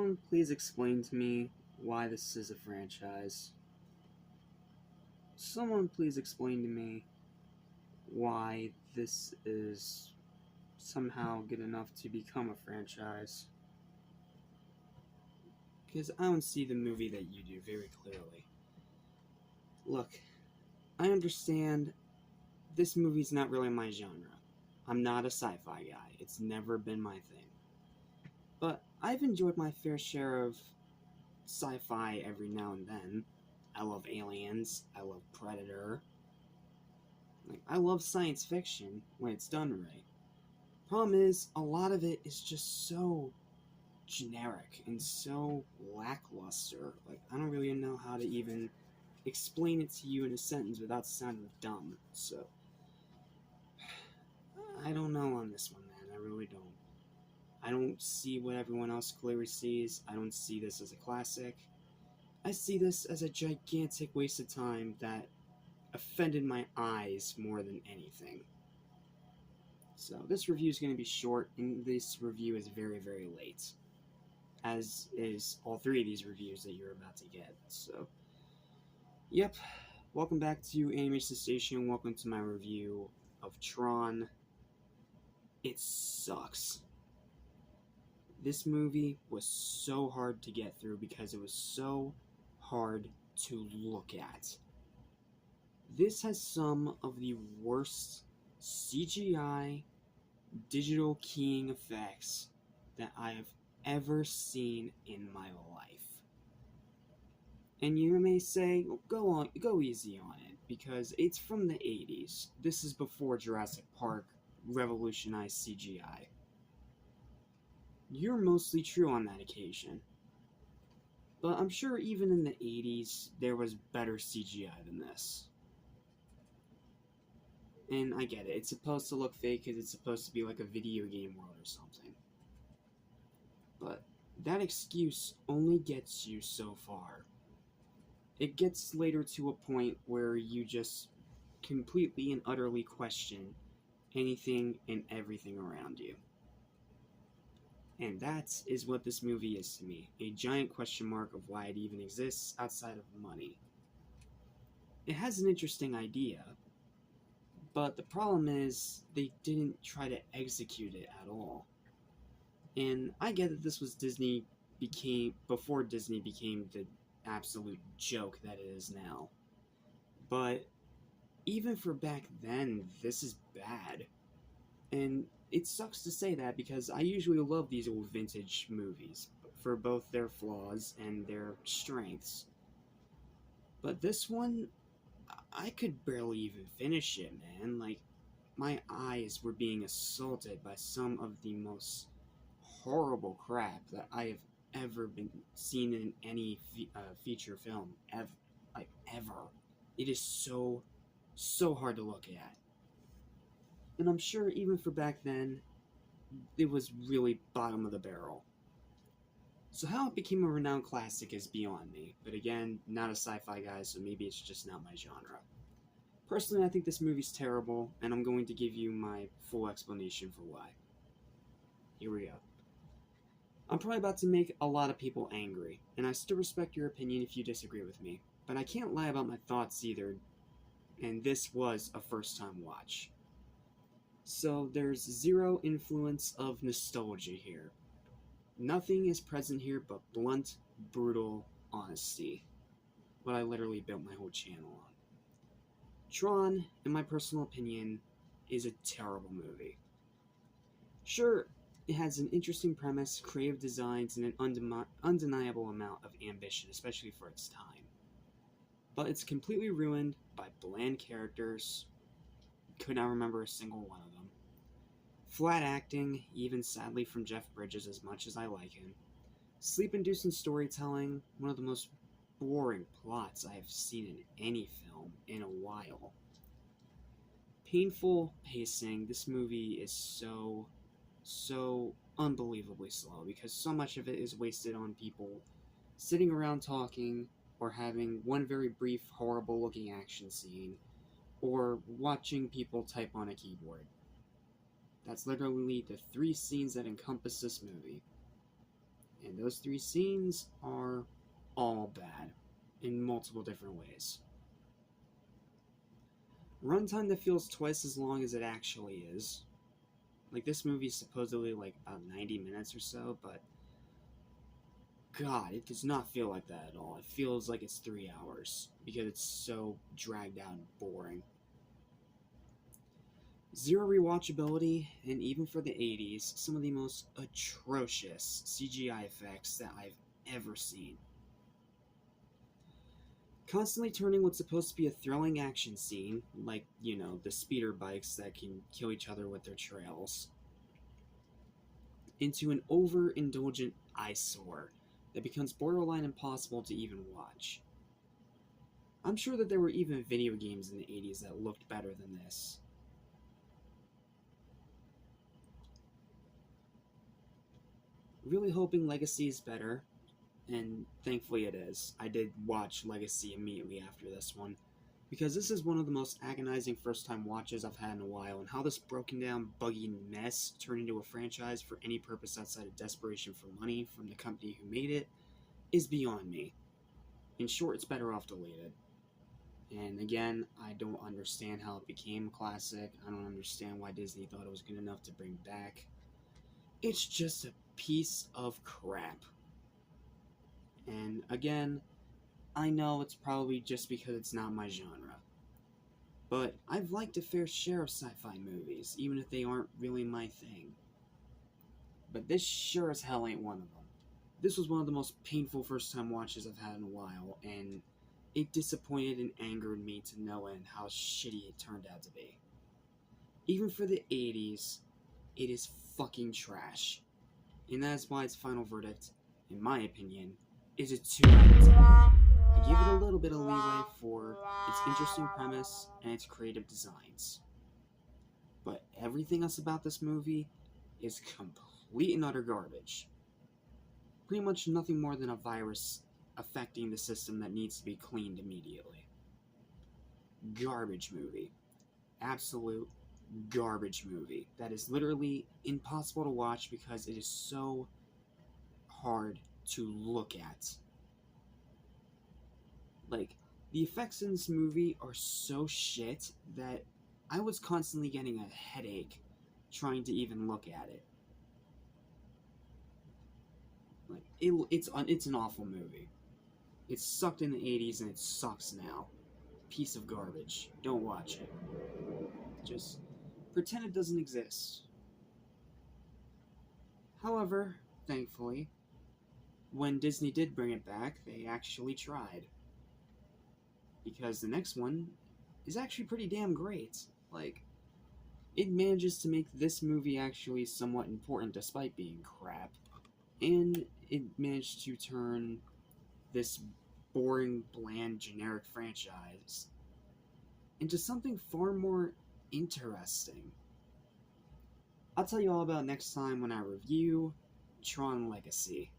someone please explain to me why this is a franchise? Someone please explain to me why this is somehow good enough to become a franchise. Because I don't see the movie that you do very clearly. Look, I understand this movie's not really my genre. I'm not a sci-fi guy. It's never been my thing. But I've enjoyed my fair share of sci-fi every now and then. I love Aliens. I love Predator. I love science fiction when it's done right. Problem is, a lot of it is just so generic and so lackluster. I don't really know how to even explain it to you in a sentence without sounding dumb. So, I don't know on this one, man. I really don't. I don't see what everyone else clearly sees. I don't see this as a classic. I see this as a gigantic waste of time that offended my eyes more than anything. So this review is going to be short, and this review is very, very late. As is all three of these reviews that you're about to get. So, yep. Welcome back to Animation Station. Welcome to my review of Tron. It sucks. This movie was so hard to get through because it was so hard to look at. This has some of the worst CGI digital keying effects that I have ever seen in my life. And you may say, well, go easy on it, because it's from the 80s. This is before Jurassic Park revolutionized CGI. You're mostly true on that occasion. But I'm sure even in the 80s, there was better CGI than this. And I get it, it's supposed to look fake because it's supposed to be like a video game world or something. But that excuse only gets you so far. It gets later to a point where you just completely and utterly question anything and everything around you. And that is what this movie is to me. A giant question mark of why it even exists outside of money. It has an interesting idea, but the problem is they didn't try to execute it at all. And I get that this was before Disney became the absolute joke that it is now. But even for back then, this is bad. And it sucks to say that because I usually love these old vintage movies for both their flaws and their strengths. But this one, I could barely even finish it, man. My eyes were being assaulted by some of the most horrible crap that I have ever been seen in any feature film ever. It is so hard to look at. And I'm sure even for back then, it was really bottom of the barrel. So how it became a renowned classic is beyond me, but again, not a sci-fi guy, so maybe it's just not my genre. Personally, I think this movie's terrible, and I'm going to give you my full explanation for why. Here we go. I'm probably about to make a lot of people angry, and I still respect your opinion if you disagree with me, but I can't lie about my thoughts either, and this was a first-time watch. So there's zero influence of nostalgia here. Nothing is present here but blunt, brutal honesty. What I literally built my whole channel on. Tron, in my personal opinion, is a terrible movie. Sure, it has an interesting premise, creative designs, and an undeniable amount of ambition, especially for its time. But it's completely ruined by bland characters. Could not remember a single one of them. Flat acting, even sadly from Jeff Bridges as much as I like him. Sleep-inducing storytelling, one of the most boring plots I have seen in any film in a while. Painful pacing, this movie is so unbelievably slow because so much of it is wasted on people sitting around talking or having one very brief, horrible-looking action scene or watching people type on a keyboard. That's literally the three scenes that encompass this movie. And those 3 scenes are all bad in multiple different ways. Runtime that feels twice as long as it actually is. Like, this movie's supposedly like about 90 minutes or so, but God, it does not feel like that at all. It feels like it's 3 hours because it's so dragged out and boring. Zero rewatchability, and even for the 80s, some of the most atrocious CGI effects that I've ever seen. Constantly turning what's supposed to be a thrilling action scene, like, the speeder bikes that can kill each other with their trails, into an overindulgent eyesore that becomes borderline impossible to even watch. I'm sure that there were even video games in the 80s that looked better than this. Really hoping Legacy is better, and thankfully it is. I did watch Legacy immediately after this one, because this is one of the most agonizing first-time watches I've had in a while, and how this broken down, buggy mess turned into a franchise for any purpose outside of desperation for money from the company who made it is beyond me. In short, it's better off deleted. And again, I don't understand how it became a classic. I don't understand why Disney thought it was good enough to bring back. It's just a piece of crap. And again, I know it's probably just because it's not my genre. But I've liked a fair share of sci-fi movies, even if they aren't really my thing. But this sure as hell ain't one of them. This was one of the most painful first-time watches I've had in a while, and it disappointed and angered me to no end how shitty it turned out to be. Even for the 80s, it is fucking trash. And that is why its final verdict, in my opinion, is a 2 out of 10. I give it a little bit of leeway for its interesting premise and its creative designs. But everything else about this movie is complete and utter garbage. Pretty much nothing more than a virus affecting the system that needs to be cleaned immediately. Garbage movie. Absolute garbage movie that is literally impossible to watch because it is so hard to look at. Like, the effects in this movie are so shit that I was constantly getting a headache trying to even look at it. Like, it's an awful movie. It sucked in the 80s and it sucks now. Piece of garbage. Don't watch it. Just pretend it doesn't exist. However, thankfully, when Disney did bring it back, they actually tried. Because the next one is actually pretty damn great. Like, it manages to make this movie actually somewhat important despite being crap. And it managed to turn this boring, bland, generic franchise into something far more interesting. I'll tell you all about next time when I review Tron Legacy.